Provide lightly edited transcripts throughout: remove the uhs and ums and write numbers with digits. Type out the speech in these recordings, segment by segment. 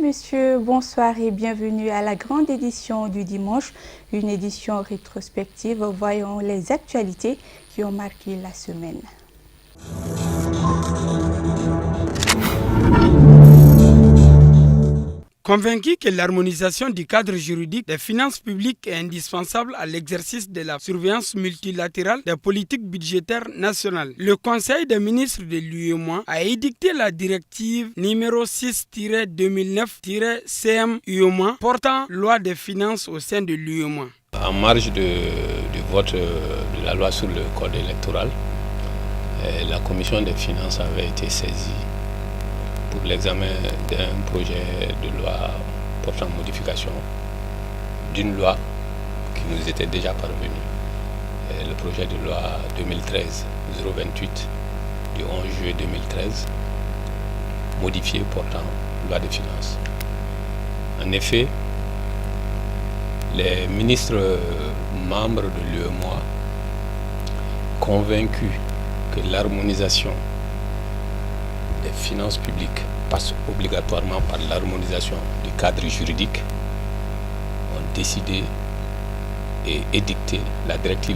messieurs, bonsoir et bienvenue à la grande édition du dimanche, une édition rétrospective voyant les actualités qui ont marqué la semaine. Convaincu que l'harmonisation du cadre juridique des finances publiques est indispensable à l'exercice de la surveillance multilatérale des politiques budgétaires nationales, le Conseil des ministres de l'UEMOA a édicté la directive numéro 6-2009-CM-UEMOA portant loi des finances au sein de l'UEMOA. En marge du vote de la loi sur le code électoral, la commission des finances avait été saisie pour l'examen d'un projet de loi portant modification d'une loi qui nous était déjà parvenue. Le projet de loi 2013-028 du 11 juillet 2013, modifié portant loi des finances. En effet, les ministres membres de l'UEMOA, convaincus que l'harmonisation des finances publiques passe obligatoirement par l'harmonisation du cadre juridique, ont décidé et édicté la directive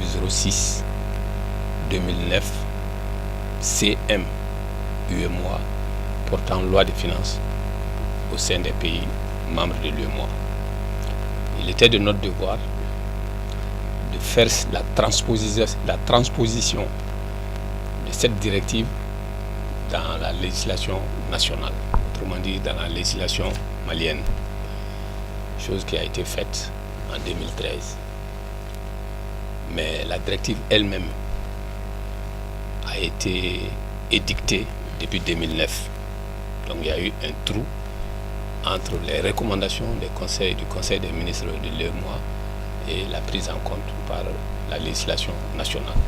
06-2009 CM-UEMOA portant loi des finances au sein des pays membres de l'UEMOA. Il était de notre devoir de faire la transposition de cette directive dans la législation nationale, autrement dit dans la législation malienne, chose qui a été faite en 2013. Mais la directive elle-même a été édictée depuis 2009. Donc il y a eu un trou entre les recommandations du Conseil des ministres de l'UEMOA et la prise en compte par la législation nationale.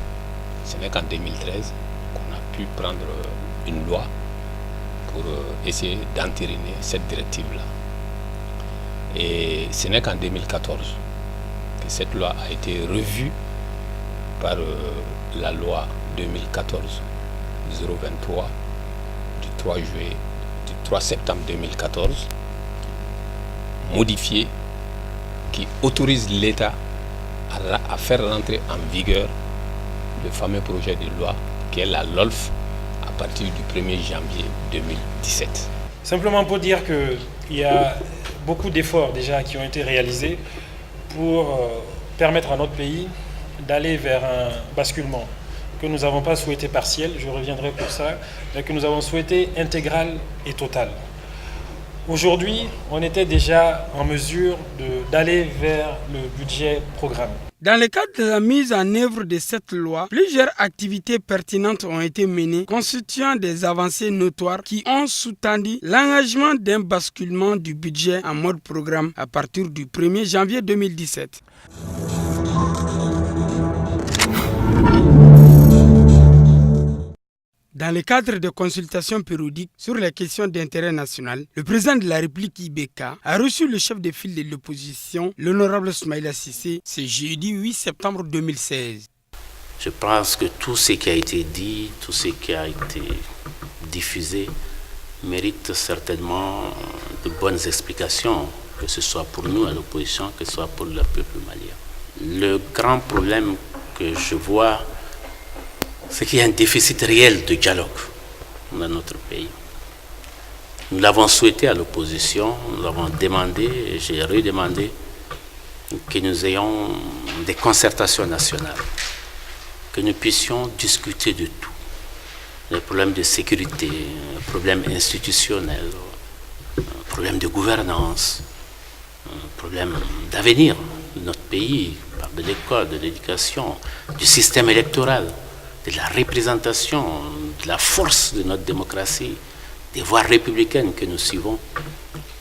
Ce n'est qu'en 2013 qu'on a pu prendre une loi pour essayer d'entériner cette directive-là. Et ce n'est qu'en 2014 que cette loi a été revue par la loi 2014-023 du 3 septembre 2014, modifiée, qui autorise l'État à faire rentrer en vigueur le fameux projet de loi qui est la LOLF à partir du 1er janvier 2017. Simplement pour dire qu'il y a beaucoup d'efforts déjà qui ont été réalisés pour permettre à notre pays d'aller vers un basculement que nous n'avons pas souhaité partiel, je reviendrai pour ça, mais que nous avons souhaité intégral et total. Aujourd'hui, on était déjà en mesure d'aller vers le budget programme. Dans le cadre de la mise en œuvre de cette loi, plusieurs activités pertinentes ont été menées, constituant des avancées notoires qui ont sous-tendu l'engagement d'un basculement du budget en mode programme à partir du 1er janvier 2017. Dans le cadre de consultations périodiques sur les questions d'intérêt national, le président de la République IBK a reçu le chef de file de l'opposition, l'honorable Soumaïla Cissé, ce jeudi 8 septembre 2016. Je pense que tout ce qui a été dit, tout ce qui a été diffusé mérite certainement de bonnes explications, que ce soit pour nous à l'opposition, que ce soit pour le peuple malien. Le grand problème que je vois, c'est qu'il y a un déficit réel de dialogue dans notre pays. Nous l'avons souhaité à l'opposition, nous l'avons demandé, et j'ai redemandé que nous ayons des concertations nationales, que nous puissions discuter de tout. Les problèmes de sécurité, les problèmes institutionnels, les problèmes de gouvernance, les problèmes d'avenir de notre pays, de l'école, de l'éducation, du système électoral, de la représentation, de la force de notre démocratie, des voies républicaines que nous suivons.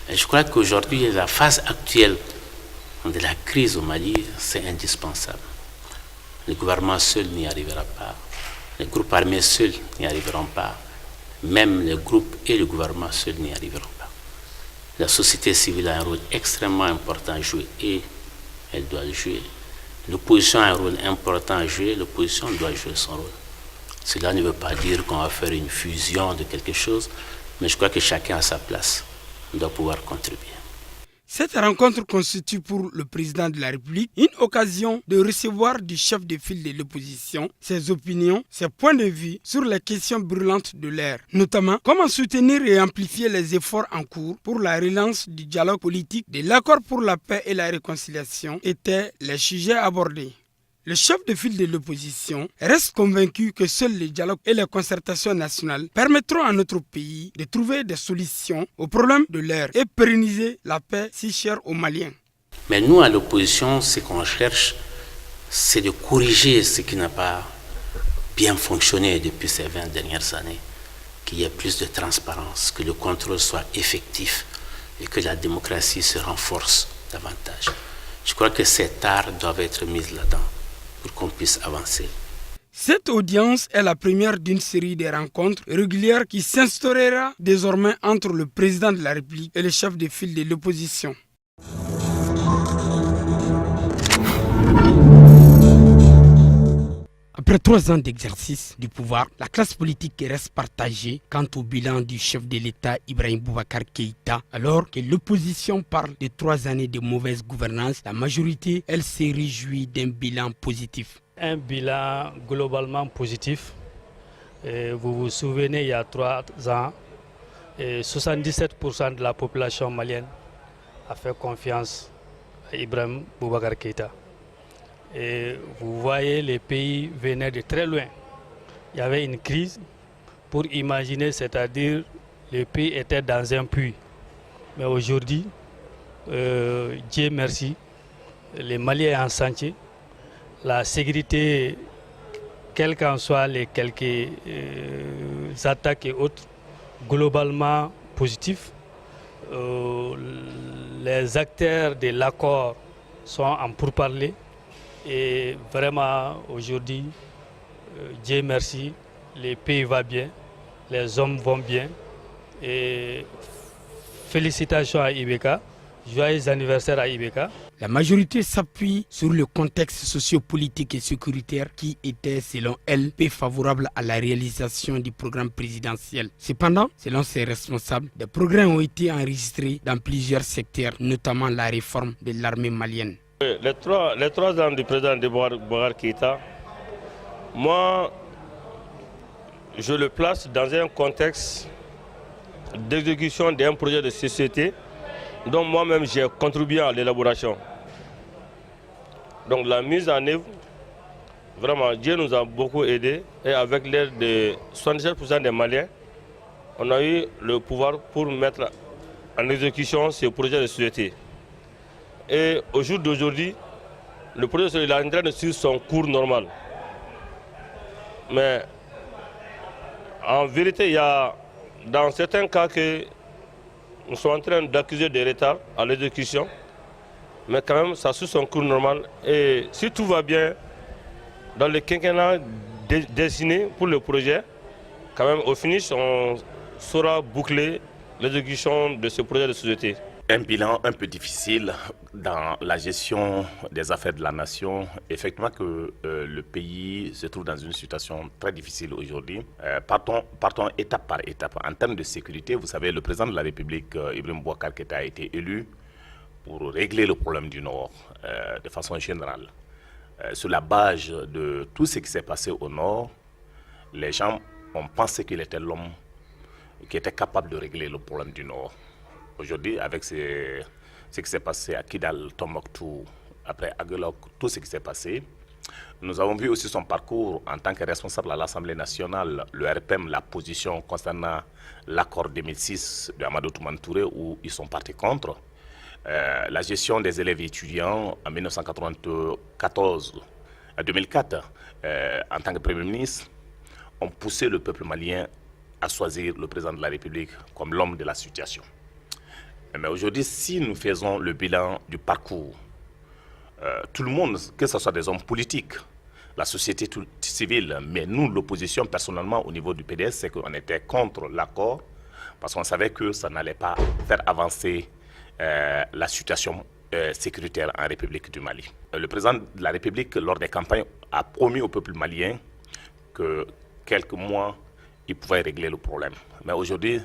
Et je crois qu'aujourd'hui, la phase actuelle de la crise au Mali, c'est indispensable. Le gouvernement seul n'y arrivera pas. Les groupes armés seuls n'y arriveront pas. Même les groupes et le gouvernement seuls n'y arriveront pas. La société civile a un rôle extrêmement important à jouer et elle doit le jouer. L'opposition a un rôle important à jouer, l'opposition doit jouer son rôle. Cela ne veut pas dire qu'on va faire une fusion de quelque chose, mais je crois que chacun a sa place doit pouvoir contribuer. Cette rencontre constitue pour le président de la République une occasion de recevoir du chef de file de l'opposition ses opinions, ses points de vue sur les questions brûlantes de l'ère, notamment comment soutenir et amplifier les efforts en cours pour la relance du dialogue politique, de l'accord pour la paix et la réconciliation étaient les sujets abordés. Le chef de file de l'opposition reste convaincu que seul le dialogue et les concertations nationales permettront à notre pays de trouver des solutions aux problèmes de l'heure et pérenniser la paix si chère aux Maliens. Mais nous, à l'opposition, ce qu'on cherche, c'est de corriger ce qui n'a pas bien fonctionné depuis ces 20 dernières années, qu'il y ait plus de transparence, que le contrôle soit effectif et que la démocratie se renforce davantage. Je crois que ces tares doivent être mises là-dedans pour qu'on puisse avancer. Cette audience est la première d'une série de rencontres régulières qui s'instaurera désormais entre le président de la République et le chef de file de l'opposition. Après 3 ans d'exercice du pouvoir, la classe politique reste partagée quant au bilan du chef de l'État Ibrahim Boubacar Keïta. Alors que l'opposition parle de 3 années de mauvaise gouvernance, la majorité, elle, se réjouit d'un bilan positif. Un bilan globalement positif. Vous vous souvenez, il y a 3 ans, 77% de la population malienne a fait confiance à Ibrahim Boubacar Keïta. Et vous voyez, les pays venaient de très loin. Il y avait une crise, pour imaginer, c'est-à-dire les pays étaient dans un puits. Mais aujourd'hui, Dieu merci, les Maliens sont en santé. La sécurité, quelles qu'en soient les quelques attaques et autres, globalement positif. Les acteurs de l'accord sont en pourparlers. Et vraiment, aujourd'hui, Dieu merci, les pays vont bien, les hommes vont bien. Et félicitations à Ibeka, joyeux anniversaire à Ibeka. La majorité s'appuie sur le contexte socio-politique et sécuritaire qui était, selon elle, peu favorable à la réalisation du programme présidentiel. Cependant, selon ses responsables, des progrès ont été enregistrés dans plusieurs secteurs, notamment la réforme de l'armée malienne. Les trois ans du président Boubacar Keïta, moi, je le place dans un contexte d'exécution d'un projet de société dont moi-même j'ai contribué à l'élaboration. Donc la mise en œuvre, vraiment, Dieu nous a beaucoup aidés et avec l'aide de 77% des Maliens, on a eu le pouvoir pour mettre en exécution ce projet de société. Et au jour d'aujourd'hui, le projet est en train de suivre son cours normal. Mais en vérité, il y a dans certains cas que nous sommes en train d'accuser des retards à l'exécution. Mais quand même, ça suit son cours normal. Et si tout va bien, dans le quinquennat dessiné pour le projet, quand même au finish, on saura boucler l'exécution de ce projet de société. Un bilan un peu difficile dans la gestion des affaires de la nation. Effectivement que le pays se trouve dans une situation très difficile aujourd'hui. Partons étape par étape. En termes de sécurité, vous savez, le président de la République, Ibrahim Boubacar Keïta, a été élu pour régler le problème du Nord de façon générale. Sur la base de tout ce qui s'est passé au Nord, les gens ont pensé qu'il était l'homme qui était capable de régler le problème du Nord. Aujourd'hui, avec ce qui s'est passé à Kidal, Tombouctou, après Aguelok, tout ce qui s'est passé, nous avons vu aussi son parcours en tant que responsable à l'Assemblée nationale, le RPM, la position concernant l'accord 2006 de Amadou Toumani Touré où ils sont partis contre. La gestion des élèves et étudiants en 2004, en tant que Premier ministre, ont poussé le peuple malien à choisir le président de la République comme l'homme de la situation. Mais aujourd'hui, si nous faisons le bilan du parcours, tout le monde, que ce soit des hommes politiques, la société civile, mais nous, l'opposition, personnellement, au niveau du PDS, c'est qu'on était contre l'accord parce qu'on savait que ça n'allait pas faire avancer la situation sécuritaire en République du Mali. Le président de la République, lors des campagnes, a promis au peuple malien que quelques mois, il pouvait régler le problème. Mais aujourd'hui,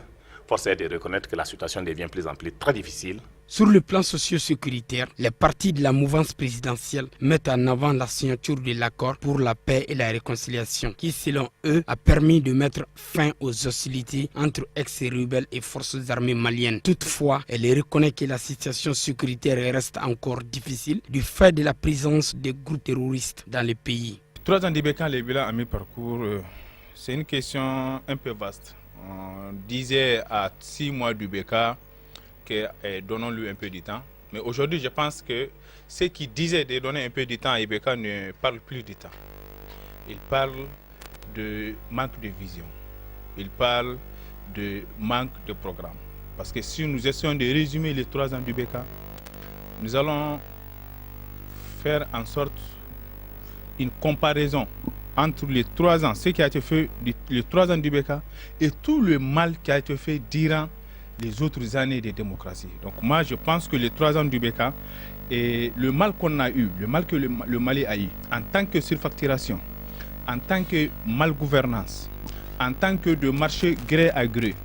force est de reconnaître que la situation devient de plus en plus très difficile. Sur le plan socio-sécuritaire, les partis de la mouvance présidentielle mettent en avant la signature de l'accord pour la paix et la réconciliation, qui selon eux a permis de mettre fin aux hostilités entre ex-rebelles et forces armées maliennes. Toutefois, elle reconnaît que la situation sécuritaire reste encore difficile du fait de la présence des groupes terroristes dans le pays. 3 ans d'Ibeka, les bilans à mi-parcours, c'est une question un peu vaste. On disait à 6 mois d'Ibeka que donnons-lui un peu de temps. Mais aujourd'hui, je pense que ceux qui disaient de donner un peu de temps à Ibeka ne parlent plus de temps. Ils parlent de manque de vision. Ils parlent de manque de programme. Parce que si nous essayons de résumer les 3 ans d'Ibeka, nous allons faire en sorte une comparaison entre les 3 ans, ce qui a été fait les 3 ans d'Ibeka et tout le mal qui a été fait durant les autres années de démocratie. Donc moi je pense que les 3 ans d'Ibeka et le mal qu'on a eu, le mal que le Mali a eu, en tant que surfacturation, en tant que malgouvernance, en tant que de marché gré à gré,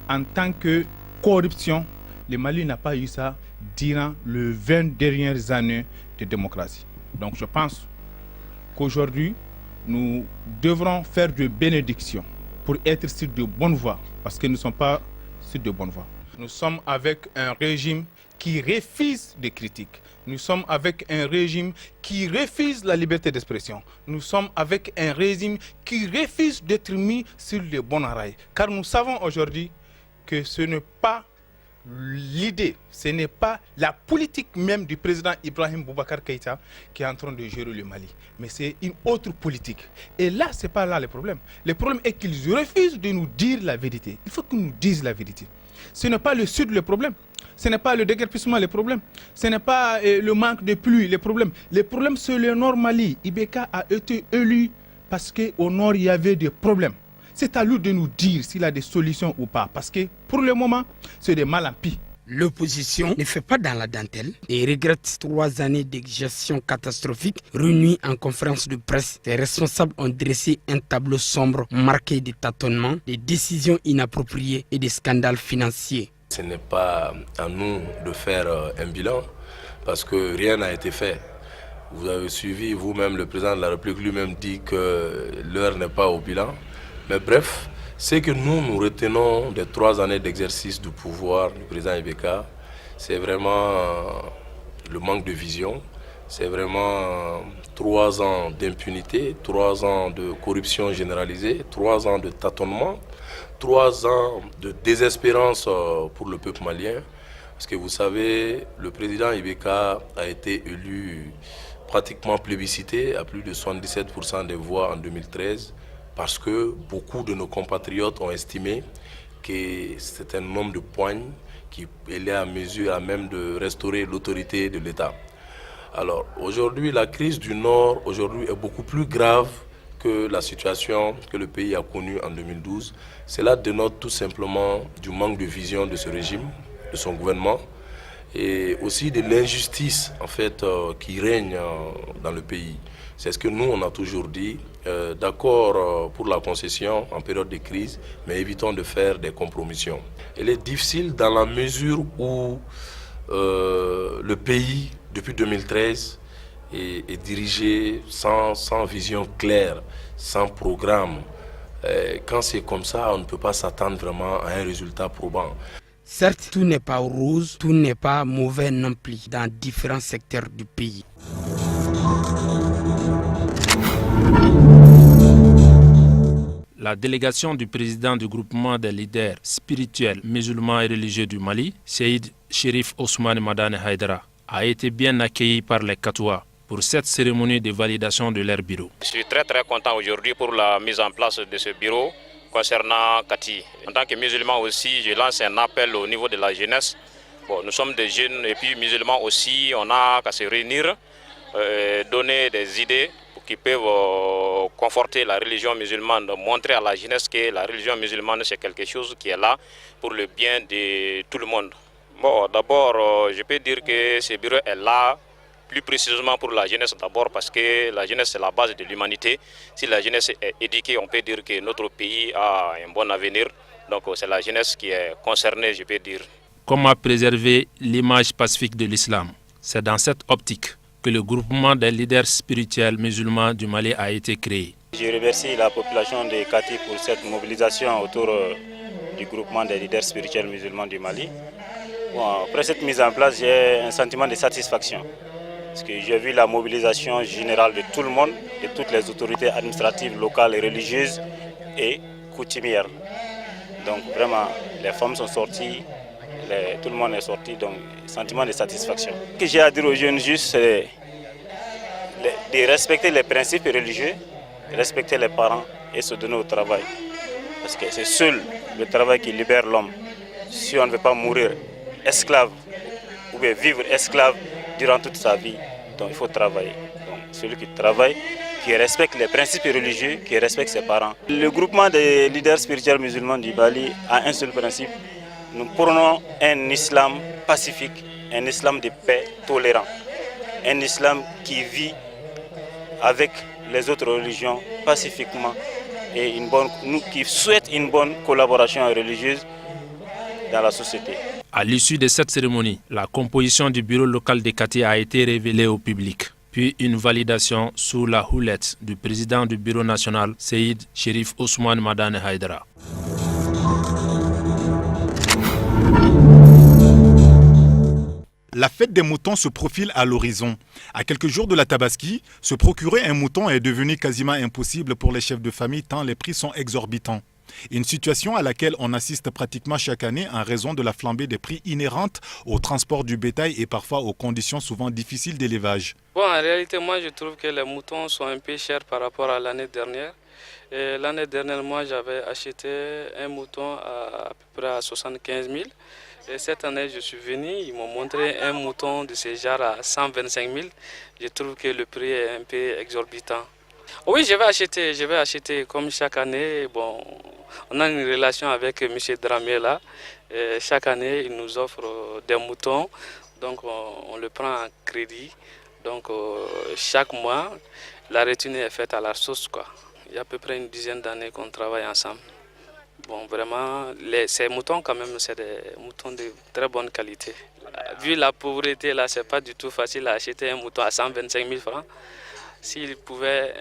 en tant que corruption, le Mali n'a pas eu ça durant les 20 dernières années de démocratie. Donc je pense qu'aujourd'hui, nous devrons faire de bénédictions pour être sur de bonnes voies, parce que nous ne sommes pas sur de bonnes voies. Nous sommes avec un régime qui refuse des critiques. Nous sommes avec un régime qui refuse la liberté d'expression. Nous sommes avec un régime qui refuse d'être mis sur les bons rails. Car nous savons aujourd'hui que ce n'est pas l'idée, ce n'est pas la politique même du président Ibrahim Boubacar Keïta qui est en train de gérer le Mali, mais c'est une autre politique. Et là, ce n'est pas là le problème. Le problème est qu'ils refusent de nous dire la vérité. Il faut qu'ils nous disent la vérité. Ce n'est pas le sud le problème. Ce n'est pas le déguerpissement le problème. Ce n'est pas le manque de pluie le problème. Le problème, c'est le Nord Mali. Ibeka a été élu parce qu'au Nord, il y avait des problèmes. C'est à lui de nous dire s'il a des solutions ou pas. Parce que pour le moment, c'est de mal en pis. L'opposition ne fait pas dans la dentelle et regrette 3 années de gestion catastrophique. Réunis en conférence de presse, les responsables ont dressé un tableau sombre marqué de tâtonnements, de décisions inappropriées et de scandales financiers. Ce n'est pas à nous de faire un bilan parce que rien n'a été fait. Vous avez suivi vous-même, le président de la République lui-même dit que l'heure n'est pas au bilan. Mais bref, ce que nous retenons des 3 années d'exercice du pouvoir du président Ibeka, c'est vraiment le manque de vision, c'est vraiment 3 ans d'impunité, 3 ans de corruption généralisée, 3 ans de tâtonnement, 3 ans de désespérance pour le peuple malien. Parce que vous savez, le président Ibeka a été élu pratiquement plébiscité à plus de 77% des voix en 2013. Parce que beaucoup de nos compatriotes ont estimé que c'est un homme de poigne qui est à mesure à même de restaurer l'autorité de l'État. Alors aujourd'hui, la crise du Nord aujourd'hui est beaucoup plus grave que la situation que le pays a connue en 2012. Cela dénote tout simplement du manque de vision de ce régime, de son gouvernement, et aussi de l'injustice en fait qui règne dans le pays. C'est ce que nous, on a toujours dit, d'accord pour la concession en période de crise, mais évitons de faire des compromissions. Elle est difficile dans la mesure où le pays, depuis 2013, est dirigé sans vision claire, sans programme. Quand c'est comme ça, on ne peut pas s'attendre vraiment à un résultat probant. Certes, tout n'est pas rose, tout n'est pas mauvais non plus dans différents secteurs du pays. La délégation du président du groupement des leaders spirituels, musulmans et religieux du Mali, Seyd Chérif Ousmane Madane Haïdara, a été bien accueilli par les Katoua pour cette cérémonie de validation de leur bureau. Je suis très content aujourd'hui pour la mise en place de ce bureau concernant Kati. En tant que musulman aussi, je lance un appel au niveau de la jeunesse. Bon, nous sommes des jeunes et puis musulmans aussi, on a qu'à se réunir, donner des idées qui peuvent conforter la religion musulmane, montrer à la jeunesse que la religion musulmane c'est quelque chose qui est là pour le bien de tout le monde. Bon, d'abord, je peux dire que ce bureau est là plus précisément pour la jeunesse d'abord parce que la jeunesse c'est la base de l'humanité. Si la jeunesse est éduquée, on peut dire que notre pays a un bon avenir. Donc c'est la jeunesse qui est concernée, je peux dire. Comment préserver l'image pacifique de l'islam? C'est dans cette optique que le groupement des leaders spirituels musulmans du Mali a été créé. Je remercie la population de Kati pour cette mobilisation autour du groupement des leaders spirituels musulmans du Mali. Bon, après cette mise en place, j'ai un sentiment de satisfaction. Parce que j'ai vu la mobilisation générale de tout le monde, de toutes les autorités administratives, locales et religieuses et coutumières. Donc vraiment, les femmes sont sorties, tout le monde est sorti, donc sentiment de satisfaction. Ce que j'ai à dire aux jeunes juste, c'est de respecter les principes religieux, respecter les parents et se donner au travail. Parce que c'est seul le travail qui libère l'homme. Si on ne veut pas mourir esclave ou bien vivre esclave durant toute sa vie, donc il faut travailler. Donc celui qui travaille, qui respecte les principes religieux, qui respecte ses parents. Le groupement des leaders spirituels musulmans du Mali a un seul principe. Nous prônons un islam pacifique, un islam de paix tolérant, un islam qui vit avec les autres religions pacifiquement et qui souhaite une bonne collaboration religieuse dans la société. À l'issue de cette cérémonie, la composition du bureau local de Kati a été révélée au public, puis une validation sous la houlette du président du bureau national, Seyyid Cherif Ousmane Madane Haïdara. La fête des moutons se profile à l'horizon. À quelques jours de la Tabaski, se procurer un mouton est devenu quasiment impossible pour les chefs de famille tant les prix sont exorbitants. Une situation à laquelle on assiste pratiquement chaque année en raison de la flambée des prix inhérente au transport du bétail et parfois aux conditions souvent difficiles d'élevage. Bon, en réalité, moi je trouve que les moutons sont un peu chers par rapport à l'année dernière. L'année dernière, moi j'avais acheté un mouton à peu près à 75 000. Et cette année, je suis venu, ils m'ont montré un mouton de ce genre à 125 000. Je trouve que le prix est un peu exorbitant. Oui, je vais acheter comme chaque année. Bon, on a une relation avec M. Dramé là. Et chaque année, il nous offre des moutons. Donc, on le prend en crédit. Donc, chaque mois, la retenue est faite à la sauce, quoi. Il y a à peu près une dizaine d'années qu'on travaille ensemble. Bon, vraiment, ces moutons, quand même, c'est des moutons de très bonne qualité. Vu la pauvreté, là, c'est pas du tout facile à acheter un mouton à 125 000 francs. S'ils pouvaient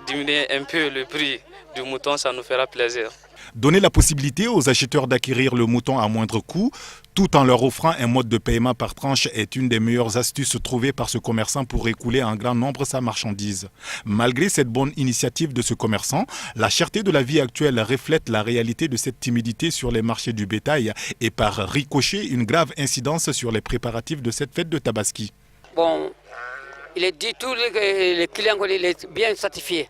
diminuer un peu le prix du mouton, ça nous fera plaisir. Donner la possibilité aux acheteurs d'acquérir le mouton à moindre coût, tout en leur offrant un mode de paiement par tranche, est une des meilleures astuces trouvées par ce commerçant pour écouler en grand nombre sa marchandise. Malgré cette bonne initiative de ce commerçant, la cherté de la vie actuelle reflète la réalité de cette timidité sur les marchés du bétail et par ricochet une grave incidence sur les préparatifs de cette fête de Tabaski. Bon, il est dit tous les clients il est bien certifié.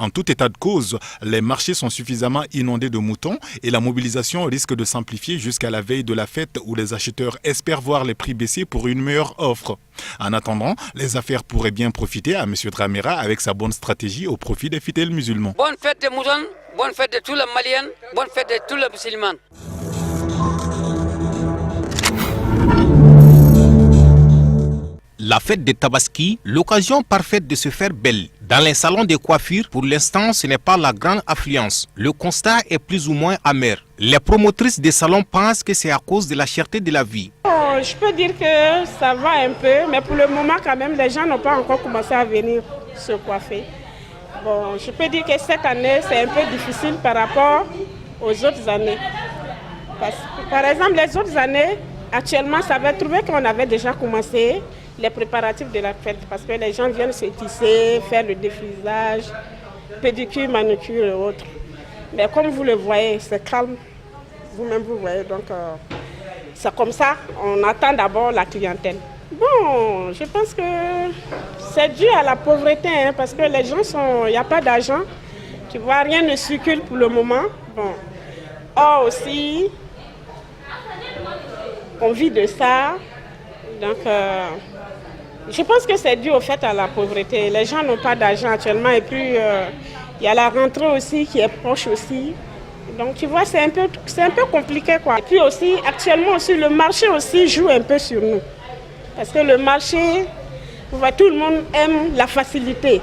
En tout état de cause, les marchés sont suffisamment inondés de moutons et la mobilisation risque de s'amplifier jusqu'à la veille de la fête où les acheteurs espèrent voir les prix baisser pour une meilleure offre. En attendant, les affaires pourraient bien profiter à M. Dramera avec sa bonne stratégie au profit des fidèles musulmans. Bonne fête des moutons, bonne fête de tous les Maliens, bonne fête de tous les musulmans. La fête de Tabaski, l'occasion parfaite de se faire belle. Dans les salons de coiffure, pour l'instant, ce n'est pas la grande affluence. Le constat est plus ou moins amer. Les promotrices des salons pensent que c'est à cause de la cherté de la vie. Je peux dire que ça va un peu, mais pour le moment, quand même, les gens n'ont pas encore commencé à venir se coiffer. Bon, je peux dire que cette année, c'est un peu difficile par rapport aux autres années. Par exemple, les autres années, actuellement, ça va trouver qu'on avait déjà commencé les préparatifs de la fête parce que les gens viennent se tisser, faire le défrisage, pédicure, manucure et autres. Mais comme vous le voyez, c'est calme. Vous-même, vous voyez, donc c'est comme ça. On attend d'abord la clientèle. Bon, je pense que c'est dû à la pauvreté hein, parce que les gens sont... Il n'y a pas d'argent. Tu vois, rien ne circule pour le moment. Bon. Or aussi, on vit de ça. Donc, je pense que c'est dû au fait à la pauvreté. Les gens n'ont pas d'argent actuellement et puis il y a la rentrée aussi qui est proche aussi. Donc tu vois, c'est un peu compliqué quoi. Et puis aussi, actuellement aussi, le marché aussi joue un peu sur nous. Parce que le marché, tout le monde aime la facilité.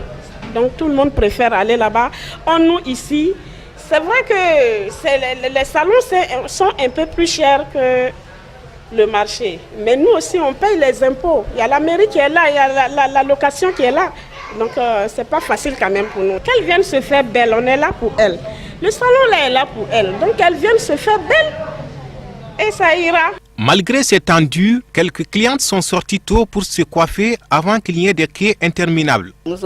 Donc tout le monde préfère aller là-bas. Or nous ici, C'est vrai que les salons sont un peu plus chers que le marché. Mais nous aussi, on paye les impôts. Il y a la mairie qui est là, il y a la location qui est là. Donc, c'est pas facile quand même pour nous. Qu'elles viennent se faire belle, on est là pour elles. Le salon là est là pour elles. Donc, elles viennent se faire belle et ça ira. Malgré ces tendus, quelques clientes sont sorties tôt pour se coiffer avant qu'il n'y ait des quais interminables. Les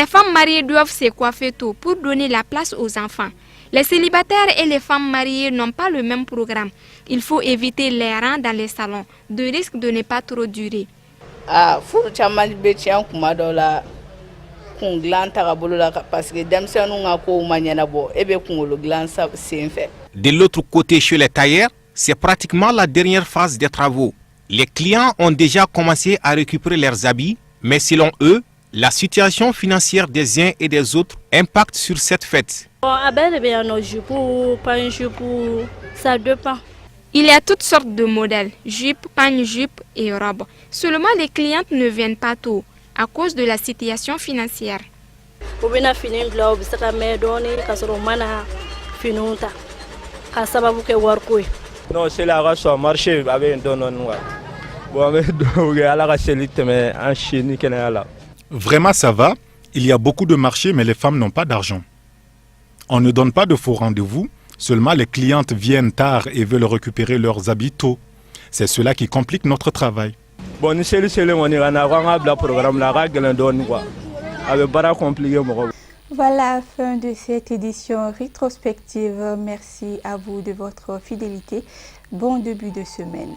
femmes mariées doivent se coiffer tôt pour donner la place aux enfants. Les célibataires et les femmes mariées n'ont pas le même programme. Il faut éviter les rangs dans les salons, de risque de ne pas trop durer. De l'autre côté, chez les tailleurs, c'est pratiquement la dernière phase des travaux. Les clients ont déjà commencé à récupérer leurs habits, mais selon eux, la situation financière des uns et des autres impacte sur cette fête. Ça dépend. Il y a toutes sortes de modèles, jupes, pagne-jupes et robes. Seulement les clientes ne viennent pas tôt à cause de la situation financière. Non, c'est la race au marché avec un don noir. Vraiment, ça va. Il y a beaucoup de marchés, mais les femmes n'ont pas d'argent. On ne donne pas de faux rendez-vous, seulement les clientes viennent tard et veulent récupérer leurs habits tôt. C'est cela qui complique notre travail. Voilà, fin de cette édition rétrospective. Merci à vous de votre fidélité. Bon début de semaine.